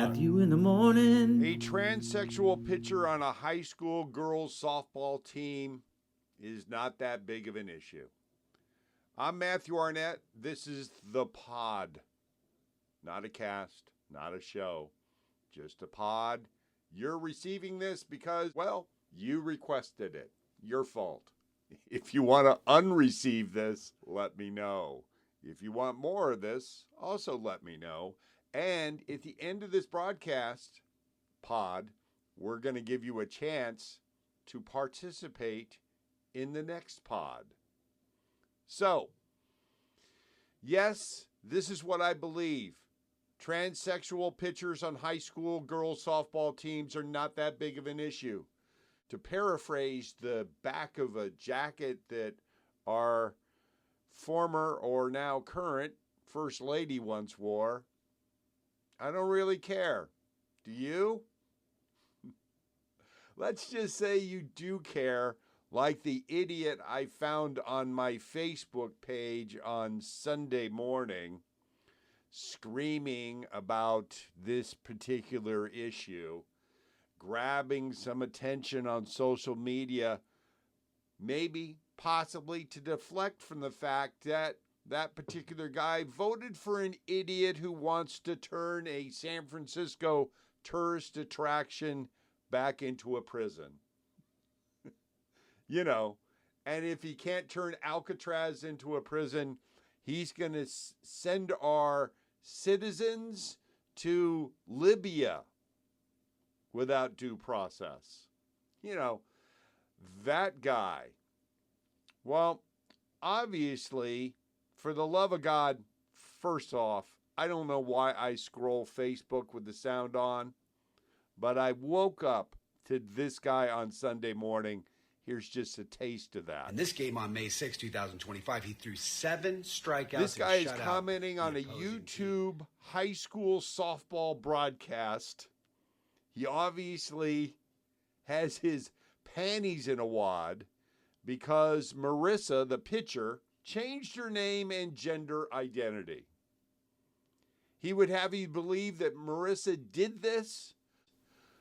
Matthew in the morning. A transsexual pitcher on a high school girls softball team is not that big of an issue. I'm Matthew Arnett. This is The Pod. Not a cast, not a show, just a pod. You're receiving this because, well, you requested it. Your fault. If you want to unreceive this, let me know. If you want more of this, also let me know. And at the end of this broadcast pod, we're going to give you a chance to participate in the next pod. So, yes, this is what I believe. Transsexual pitchers on high school girls softball teams are not that big of an issue. To paraphrase the back of a jacket that our former or now current First Lady once wore, I don't really care. Do you? Let's just say you do care, like the idiot I found on my Facebook page on Sunday morning, screaming about this particular issue, grabbing some attention on social media, maybe, possibly to deflect from the fact that that particular guy voted for an idiot who wants to turn a San Francisco tourist attraction back into a prison. You know, and if he can't turn Alcatraz into a prison, he's going to send our citizens to Libya without due process. You know, that guy. Well, obviously, for the love of God, first off, I don't know why I scroll Facebook with the sound on, but I woke up to this guy on Sunday morning. Here's just a taste of that. In this game on May 6, 2025, he threw 7 strikeouts. This guy is commenting on a YouTube high school softball broadcast. He obviously has his panties in a wad because Marissa, the pitcher, changed her name and gender identity. He would have you believe that Marissa did this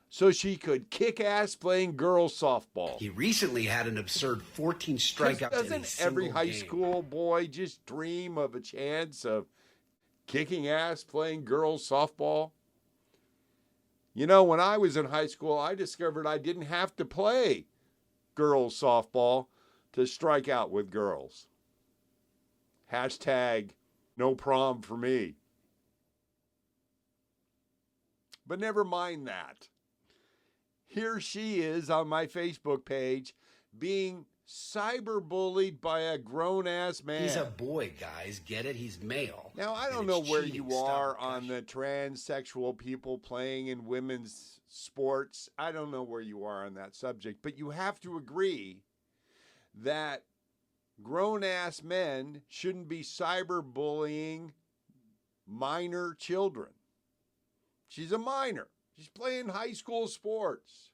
so she could kick ass playing girls softball. He recently had an absurd 14 strikeouts. Doesn't every high school boy just dream of a chance of kicking ass playing girls softball? You know, when I was in high school, I discovered I didn't have to play girls softball to strike out with girls. Hashtag no prom for me. But never mind that. Here she is on my Facebook page being cyberbullied by a grown-ass man. He's a boy, guys. Get it? He's male. Now, I don't know where you are on the transsexual people playing in women's sports. I don't know where you are on that subject. But you have to agree that grown-ass men shouldn't be cyberbullying minor children. She's a minor. She's playing high school sports.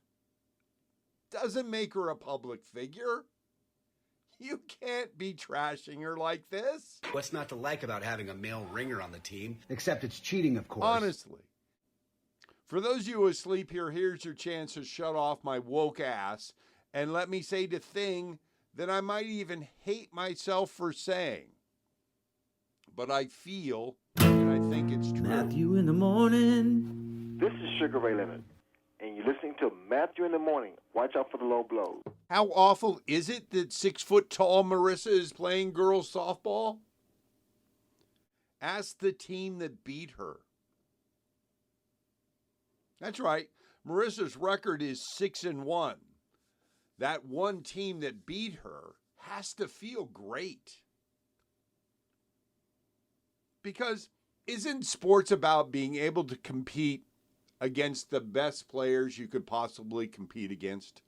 Doesn't make her a public figure. You can't be trashing her like this. What's not to like about having a male ringer on the team? Except it's cheating, of course. Honestly. For those of you asleep here, here's your chance to shut off my woke ass and let me say the thing that I might even hate myself for saying. But I feel and I think it's true. Matthew in the morning. This is Sugar Ray Leonard, and you're listening to Matthew in the Morning. Watch out for the low blows. How awful is it that 6-foot-tall Marissa is playing girls softball? Ask the team that beat her. That's right. Marissa's record is 6-1. That one team that beat her has to feel great. Because isn't sports about being able to compete against the best players you could possibly compete against?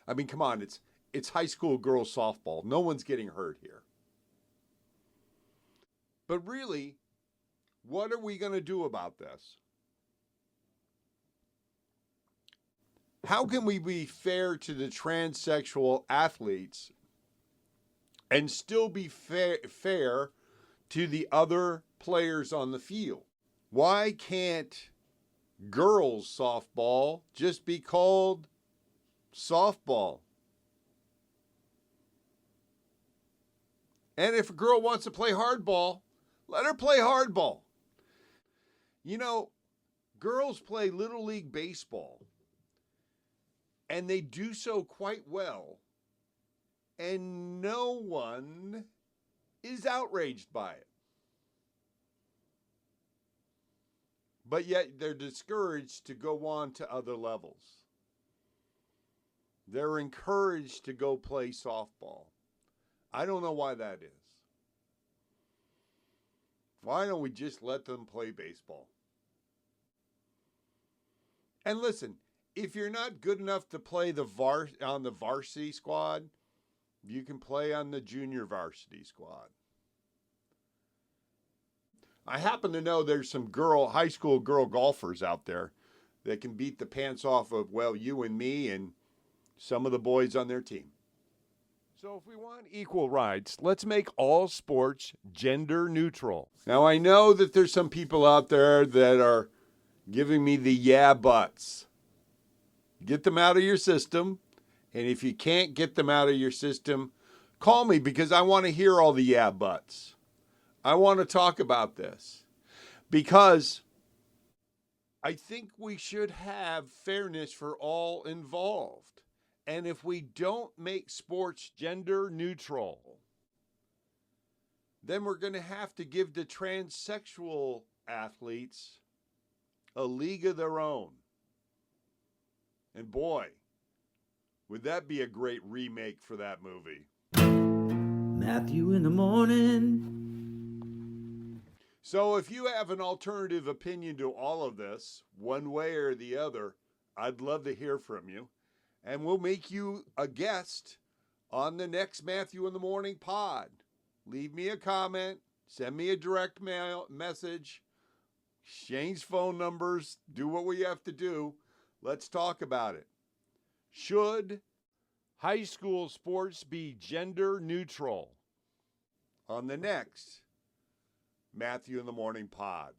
I mean, come on, it's high school girls softball. No one's getting hurt here. But really, what are we going to do about this? How can we be fair to the transsexual athletes and still be fair to the other players on the field? Why can't girls softball just be called softball? And if a girl wants to play hardball, let her play hardball. You know, girls play Little League Baseball, and they do so quite well, and no one is outraged by it. But yet they're discouraged to go on to other levels. They're encouraged to go play softball. I don't know why that is. Why don't we just let them play baseball? And listen, if you're not good enough to play on the varsity squad, you can play on the junior varsity squad. I happen to know there's some high school girl golfers out there that can beat the pants off of, well, you and me and some of the boys on their team. So if we want equal rights, let's make all sports gender neutral. Now, I know that there's some people out there that are giving me the yeah buts. Get them out of your system. And if you can't get them out of your system, call me because I want to hear all the yeah buts. I want to talk about this because I think we should have fairness for all involved. And if we don't make sports gender neutral, then we're going to have to give the transsexual athletes a league of their own. And boy, would that be a great remake for that movie. Matthew in the morning. So if you have an alternative opinion to all of this, one way or the other, I'd love to hear from you. And we'll make you a guest on the next Matthew in the Morning pod. Leave me a comment. Send me a direct mail message. Exchange phone numbers. Do what we have to do. Let's talk about it. Should high school sports be gender neutral? On the next Matthew in the Morning pod.